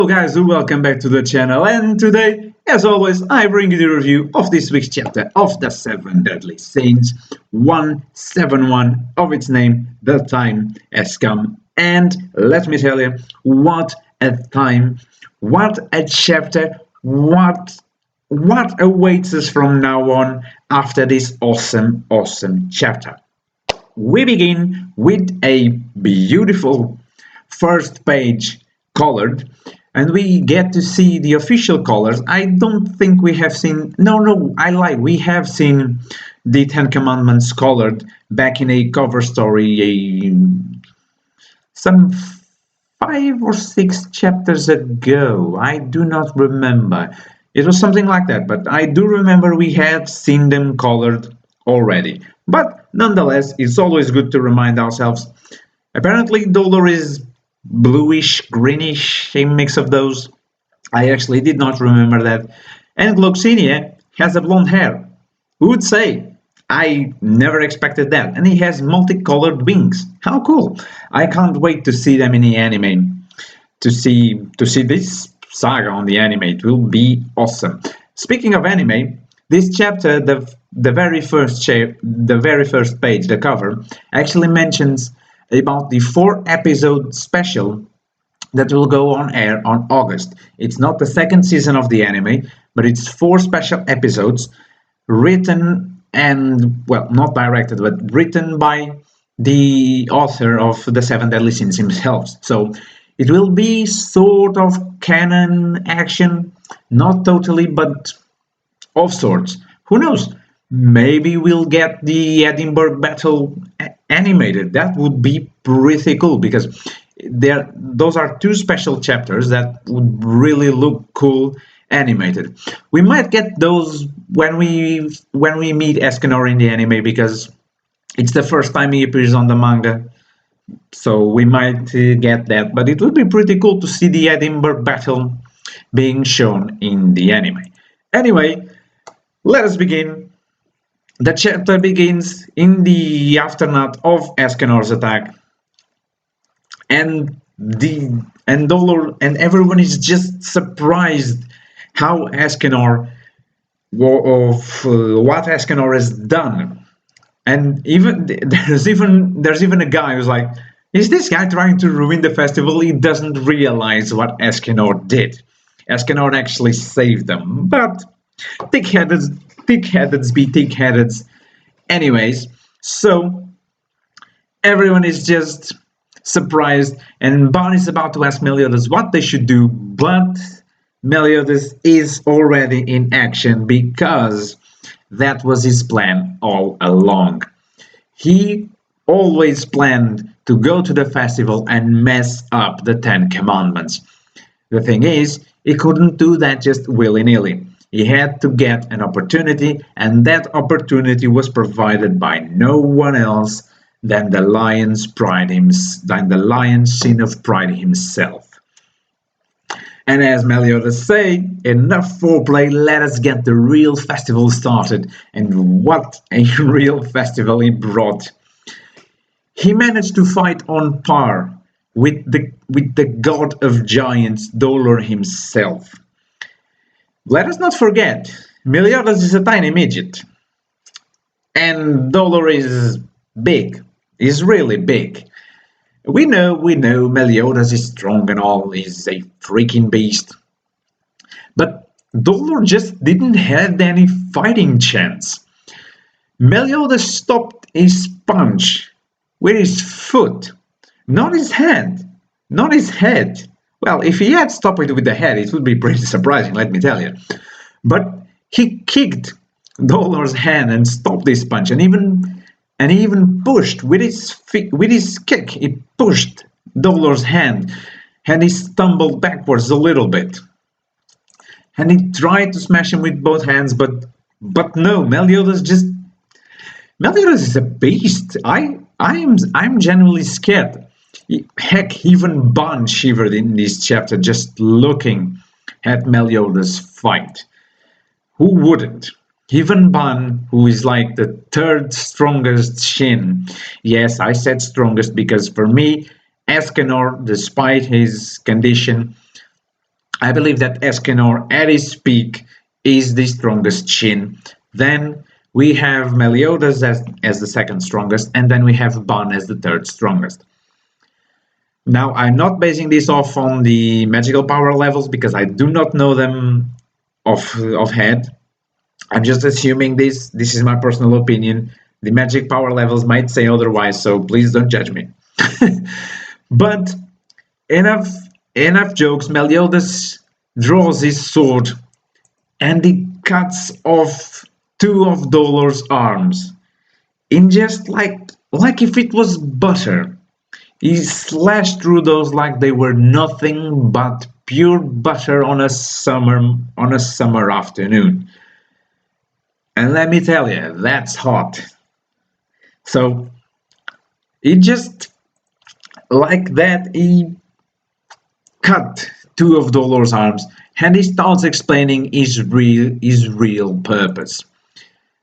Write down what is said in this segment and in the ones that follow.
Hello guys, welcome back to the channel, and today, as always, I bring you the review of this week's chapter of the Seven Deadly Sins, 171 of its name. The time has come, and let me tell you, what a time, what a chapter, what awaits us from now on after this awesome chapter. We begin with a beautiful first page colored, and we get to see the official colors. I don't think we have seen, no, I lie, we have seen the Ten Commandments colored back in a cover story some 5 or 6 chapters ago. I do not remember. It was something like that, but I do remember we had seen them colored already. But nonetheless, it's always good to remind ourselves. Apparently, Dolor is bluish, greenish, a mix of those. I actually did not remember that. And Gloxonia has a blonde hair. Who would say? I never expected that. And he has multicolored wings. How cool! I can't wait to see them in the anime. To see this saga on the anime. It will be awesome. Speaking of anime, this chapter, the very first page, the cover, actually mentions about the 4 episode special that will go on air on August. It's not the second season of the anime, but it's 4 special episodes written and, well, not directed, but written by the author of the Seven Deadly Sins himself. So it will be sort of canon action, not totally, but of sorts. Who knows? Maybe we'll get the Edinburgh battle animated. That would be pretty cool because those are 2 special chapters that would really look cool animated. We might get those when we meet Escanor in the anime because it's the first time he appears on the manga. So we might get that, but it would be pretty cool to see the Edinburgh battle being shown in the anime. Anyway, let us begin. The chapter begins in the aftermath of Escanor's attack, and Dolor and everyone is just surprised how Escanor of what Escanor has done, and even there's even a guy who's like, is this guy trying to ruin the festival? He doesn't realize what Escanor did. Escanor actually saved them, but thick-headeds be thick-headeds. Anyways, so everyone is just surprised, and Bon is about to ask Meliodas what they should do, but Meliodas is already in action because that was his plan all along. He always planned to go to the festival and mess up the Ten Commandments. The thing is, he couldn't do that just willy-nilly. He had to get an opportunity, and that opportunity was provided by no one else than the lion's sin of pride himself. And as Meliodas say, enough foreplay, let us get the real festival started. And what a real festival he brought. He managed to fight on par with the god of giants, Dolor himself. Let us not forget, Meliodas is a tiny midget. And Dolor is big. He's really big. We know Meliodas is strong and all, he's a freaking beast. But Dolor just didn't have any fighting chance. Meliodas stopped his punch with his foot, not his hand, not his head. Well, if he had stopped it with the head, it would be pretty surprising, let me tell you. But he kicked Dolor's hand and stopped this punch, and he even pushed with his kick. He pushed Dolor's hand, and he stumbled backwards a little bit. And he tried to smash him with both hands, but no, Meliodas is a beast. I'm genuinely scared. Heck, even Bon shivered in this chapter just looking at Meliodas fight. Who wouldn't? Even Bon, who is like the 3rd strongest Shin. Yes, I said strongest because for me, Escanor, despite his condition, I believe that Escanor at his peak is the strongest Shin. Then we have Meliodas as the second strongest, and then we have Ban as the third strongest. Now, I'm not basing this off on the magical power levels because I do not know them of head. I'm just assuming this. This is my personal opinion. The magic power levels might say otherwise, so please don't judge me. But enough enough jokes. Meliodas draws his sword and he cuts off two of Dolor's arms in just like if it was butter. He slashed through those like they were nothing but pure butter on a summer afternoon. And let me tell you, that's hot. So he just like that he cut two of Dolor's arms and he starts explaining his real purpose.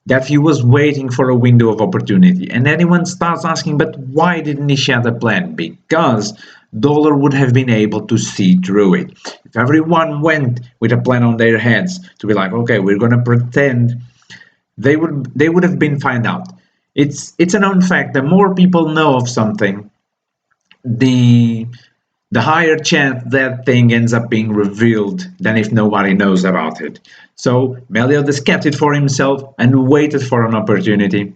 That he was waiting for a window of opportunity. And anyone starts asking, but why didn't he share the plan? Because Dolor would have been able to see through it. If everyone went with a plan on their heads to be like, okay, we're gonna pretend, they would have been found out. It's a known fact. The more people know of something, the the higher chance that thing ends up being revealed than if nobody knows about it. So Meliodas kept it for himself and waited for an opportunity.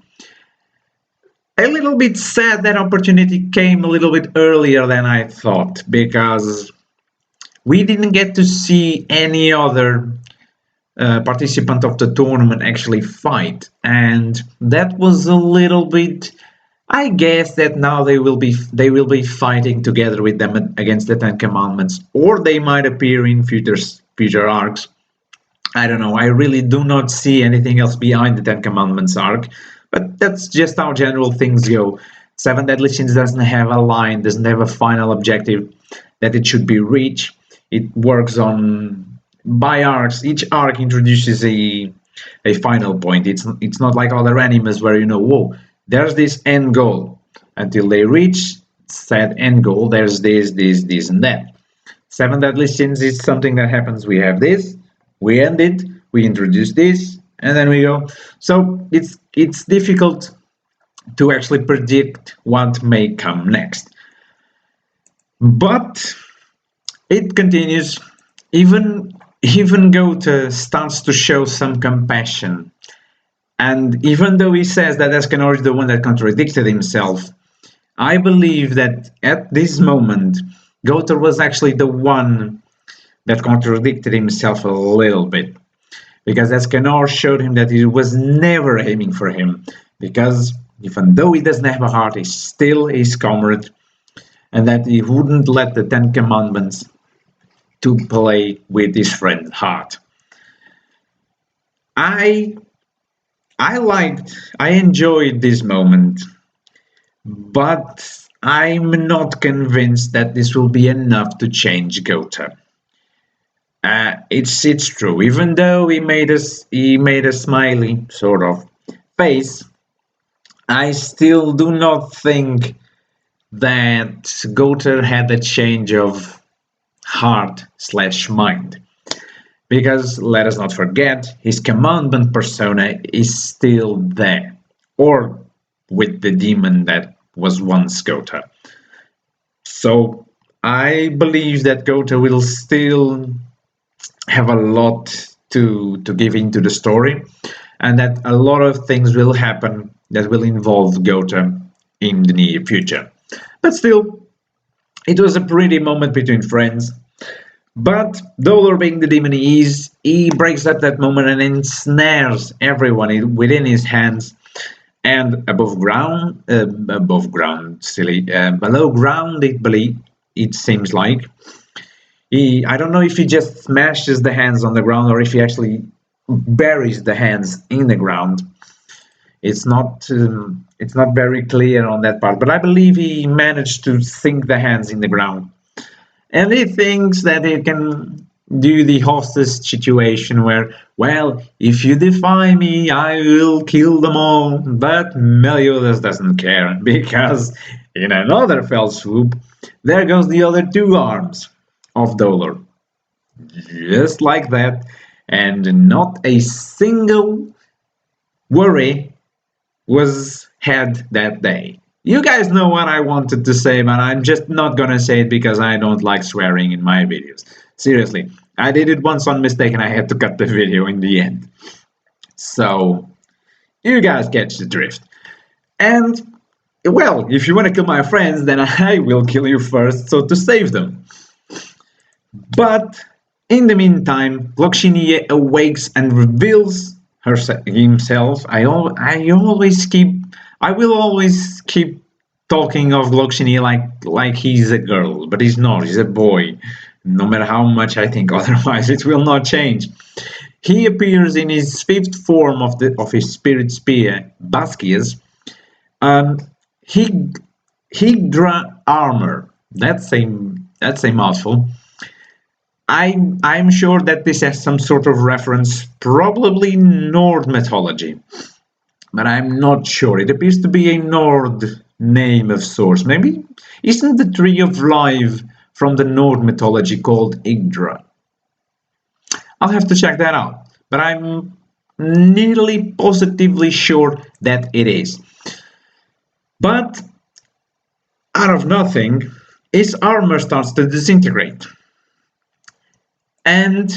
A little bit sad that opportunity came a little bit earlier than I thought because we didn't get to see any other participant of the tournament actually fight, and that was a little bit. I guess that now they will be fighting together with them against the Ten Commandments, or they might appear in future arcs. I don't know. I really do not see anything else behind the Ten Commandments arc, but that's just how general things go. Seven Deadly Sins doesn't have a line, doesn't have a final objective that it should be reached. It works on by arcs. Each arc introduces a final point. It's not like other animes where whoa, there's this end goal. Until they reach said end goal, there's this, and that. Seven Deadly Sins is something that happens. We have this, we end it, we introduce this, and then we go. So it's difficult to actually predict what may come next. But it continues. Even Gota starts to show some compassion. And even though he says that Escanor is the one that contradicted himself, I believe that at this moment, Gota was actually the one that contradicted himself a little bit. Because Escanor showed him that he was never aiming for him. Because even though he doesn't have a heart, he's still his comrade. And that he wouldn't let the Ten Commandments to play with his friend's heart. I I enjoyed this moment, but I'm not convinced that this will be enough to change Gota. It's true. Even though he made a smiley sort of face, I still do not think that Gota had a change of heart slash mind. Because let us not forget, his commandment persona is still there, or with the demon that was once Gota. So I believe that Gota will still have a lot to give into the story, and that a lot of things will happen that will involve Gota in the near future. But still, it was a pretty moment between friends. But Dolor, being the demon he is, he breaks up that moment and ensnares everyone within his hands. And above ground, silly, below ground, it seems like. I don't know if he just smashes the hands on the ground or if he actually buries the hands in the ground. It's not very clear on that part, but I believe he managed to sink the hands in the ground. And he thinks that he can do the hostage situation where, well, if you defy me, I will kill them all. But Meliodas doesn't care because, in another fell swoop, there goes the other two arms of Dolor. just like that, and not a single worry was had that day. You guys know what I wanted to say, but I'm just not gonna say it because I don't like swearing in my videos. Seriously, I did it once on mistake and I had to cut the video in the end. So, you guys catch the drift. And, well, if you want to kill my friends, then I will kill you first, so to save them. But, in the meantime, Gloxonia awakes and reveals himself. I will always keep talking of Gloxonia like he's a girl, but he's not. He's a boy. No matter how much I think otherwise, it will not change. He appears in his fifth form of his spirit spear, Basquias. Um, Hydra armor. That's a mouthful. I'm sure that this has some sort of reference, probably Nord mythology, but I'm not sure. It appears to be a Nord name of sorts. Maybe isn't the tree of life from the Nord mythology called Yggdra? I'll have to check that out, but I'm nearly positively sure that it is. But out of nothing, his armor starts to disintegrate. And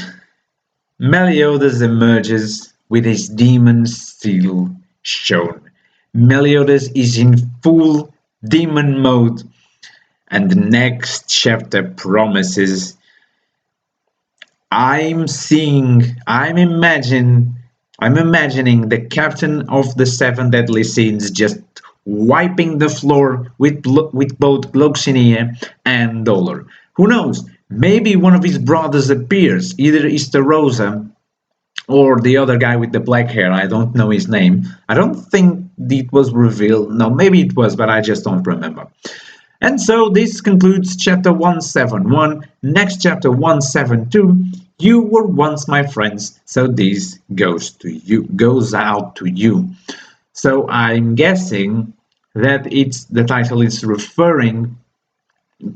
Meliodas emerges with his demon steel shown. Meliodas is in full demon mode, and the next chapter promises. I'm imagining the captain of the seven deadly sins just wiping the floor with both Gloxonia and Dolor. Who knows? Maybe one of his brothers appears, either Rosa or the other guy with the black hair. I don't know his name. I don't think it was revealed. No, maybe it was, but I just don't remember. And so this concludes chapter 171. Next chapter 172. You were once my friends, so this goes out to you. So I'm guessing that the title is referring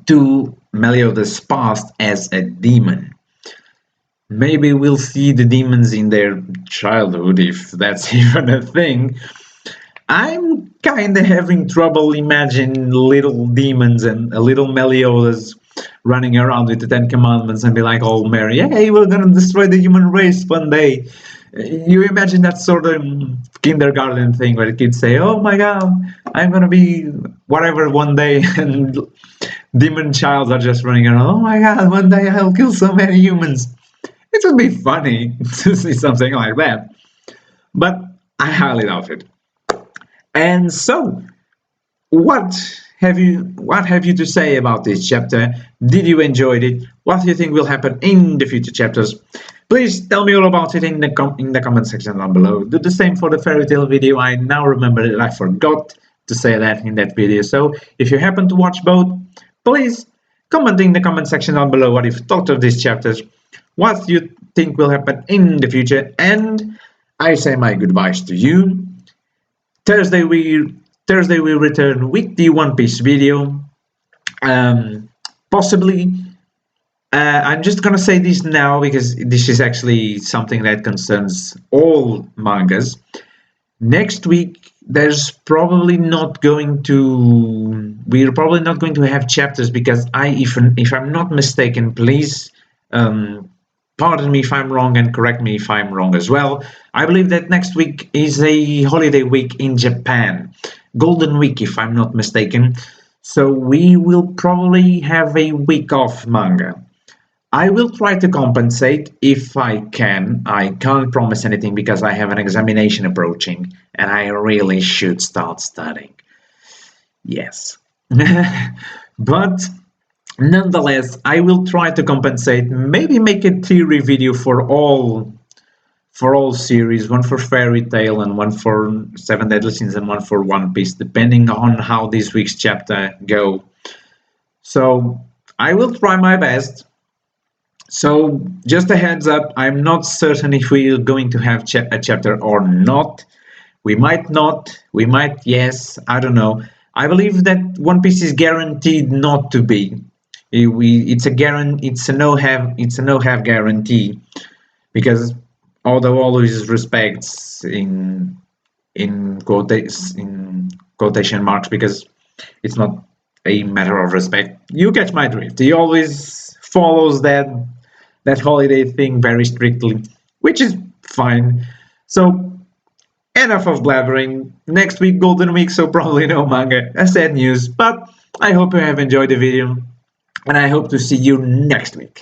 to Meliodas' past as a demon. Maybe we'll see the demons in their childhood, if that's even a thing. I'm kinda having trouble imagining little demons and a little Meliodas running around with the Ten Commandments and be like all merry, hey, we're gonna destroy the human race one day. You imagine that sort of kindergarten thing where the kids say, oh my god, I'm gonna be whatever one day, and demon childs are just running around, oh my god, one day I'll kill so many humans. It would be funny to see something like that, but I highly doubt it. And so, what have you to say about this chapter? Did you enjoy it? What do you think will happen in the future chapters? Please tell me all about it in the comment section down below. Do the same for the fairy tale video. I now remember that I forgot to say that in that video. So if you happen to watch both, please comment in the comment section down below what you've thought of these chapters. What you think will happen in the future, and I say my goodbyes to you. Thursday we return with the One Piece video. Possibly, I'm just gonna say this now because this is actually something that concerns all mangas. Next week, we're probably not going to have chapters because if I'm not mistaken, please. Pardon me if I'm wrong and correct me if I'm wrong as well. I believe that next week is a holiday week in Japan. Golden Week if I'm not mistaken. So we will probably have a week off manga. I will try to compensate if I can. I can't promise anything because I have an examination approaching and I really should start studying. Yes. But nonetheless, I will try to compensate, maybe make a theory video for all series, one for Fairy Tail and one for Seven Deadly Sins and one for One Piece, depending on how this week's chapter go. So I will try my best. So just a heads up, I'm not certain if we're going to have a chapter or not. We might not, we might yes, I don't know. I believe that One Piece is guaranteed not to be. It's a no have guarantee, because although always respects in quotation marks, because it's not a matter of respect. You catch my drift. He always follows that holiday thing very strictly, which is fine. So enough of blabbering. Next week, Golden Week, so probably no manga. Sad news, but I hope you have enjoyed the video, and I hope to see you next week.